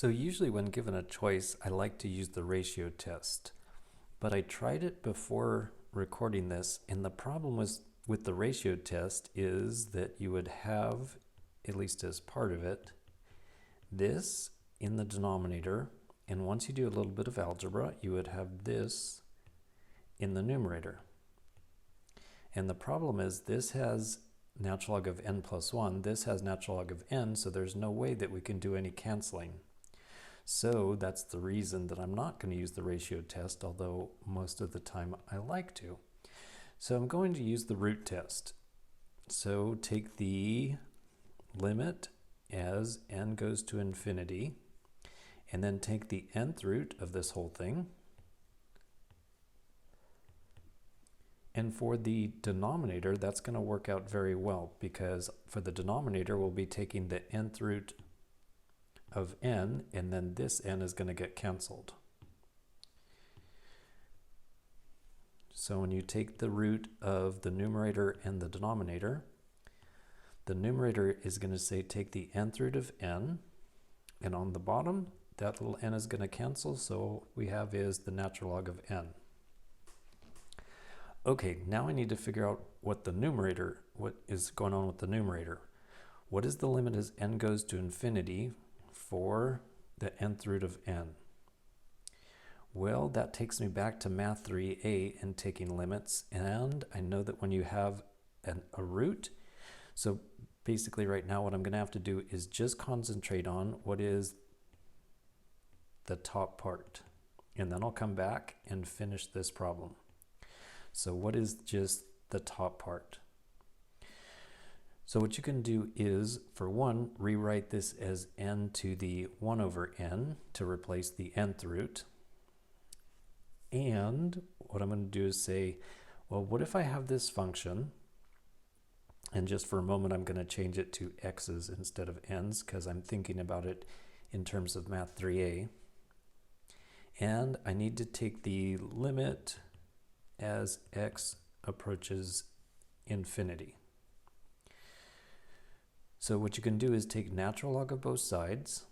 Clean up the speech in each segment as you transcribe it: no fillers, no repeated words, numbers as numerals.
So usually when given a choice, I like to use the ratio test. But I tried it before recording this, and the problem with the ratio test is that you would have, at least as part of it, this in the denominator, and once you do a little bit of algebra, you would have this in the numerator. And the problem is this has natural log of n plus 1, this has natural log of n, so there's no way that we can do any canceling. So that's the reason that I'm not going to use the ratio test, although most of the time I like to. So I'm going to use the root test. So take the limit as n goes to infinity, and then take the nth root of this whole thing. And for the denominator, that's going to work out very well, because for the denominator, we'll be taking the nth root of n, and then this n is going to get canceled. So when you take the root of the numerator and the denominator, the numerator is going to say take the nth root of n, and on the bottom, that little n is going to cancel, so we have is the natural log of n. Okay, now I need to figure out what is going on with the numerator. What is the limit as n goes to infinity for the nth root of n? Well, that takes me back to Math 3a and taking limits, and I know that when you have a root, so basically right now what I'm going to have to do is just concentrate on what is the top part, and then I'll come back and finish this problem. So what is just the top part? So what you can do is, for one, rewrite this as n to the 1 over n to replace the nth root. And what I'm going to do is say, well, what if I have this function, and just for a moment I'm going to change it to x's instead of n's because I'm thinking about it in terms of Math 3a. And I need to take the limit as x approaches infinity. So what you can do is take natural log of both sides,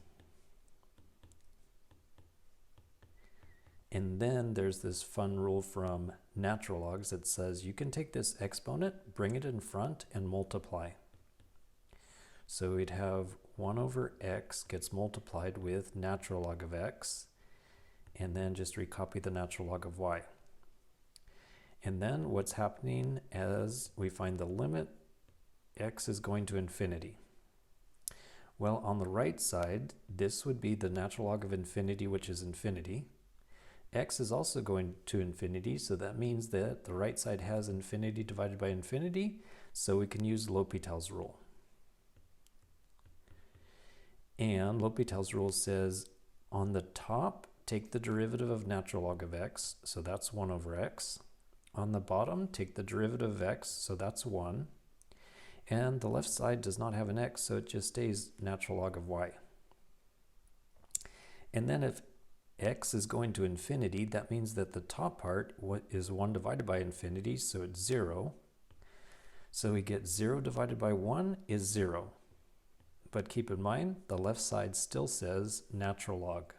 and then there's this fun rule from natural logs that says you can take this exponent, bring it in front, and multiply. So we'd have 1 over x gets multiplied with natural log of x, and then just recopy the natural log of y. And then what's happening as we find the limit, x is going to infinity. Well, on the right side, this would be the natural log of infinity, which is infinity. X is also going to infinity, so that means that the right side has infinity divided by infinity, so we can use L'Hopital's rule. And L'Hopital's rule says on the top, take the derivative of natural log of x, so that's 1 over x. On the bottom, take the derivative of x, so that's 1. And the left side does not have an x, so it just stays natural log of y. And then if x is going to infinity, that means that the top part is 1 divided by infinity, so it's 0. So we get 0 divided by 1 is 0. But keep in mind, the left side still says natural log.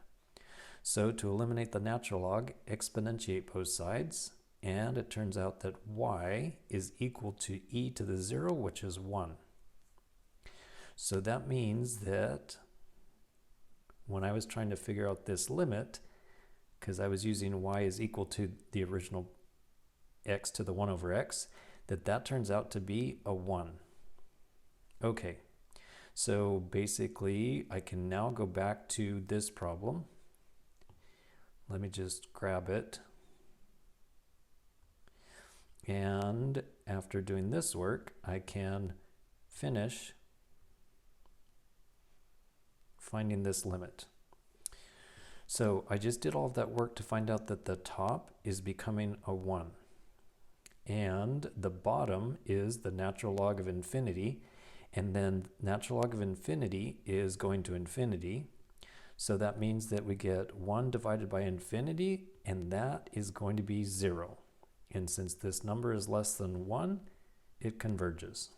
So to eliminate the natural log, exponentiate both sides, and it turns out that y is equal to e to the 0, which is 1. So that means that when I was trying to figure out this limit, because I was using y is equal to the original x to the 1 over x, that turns out to be a 1. Okay, so basically I can now go back to this problem. Let me just grab it. And after doing this work, I can finish finding this limit. So I just did all of that work to find out that the top is becoming a 1. And the bottom is the natural log of infinity. And then natural log of infinity is going to infinity. So that means that we get 1 divided by infinity, and that is going to be 0. And since this number is less than 1, it converges.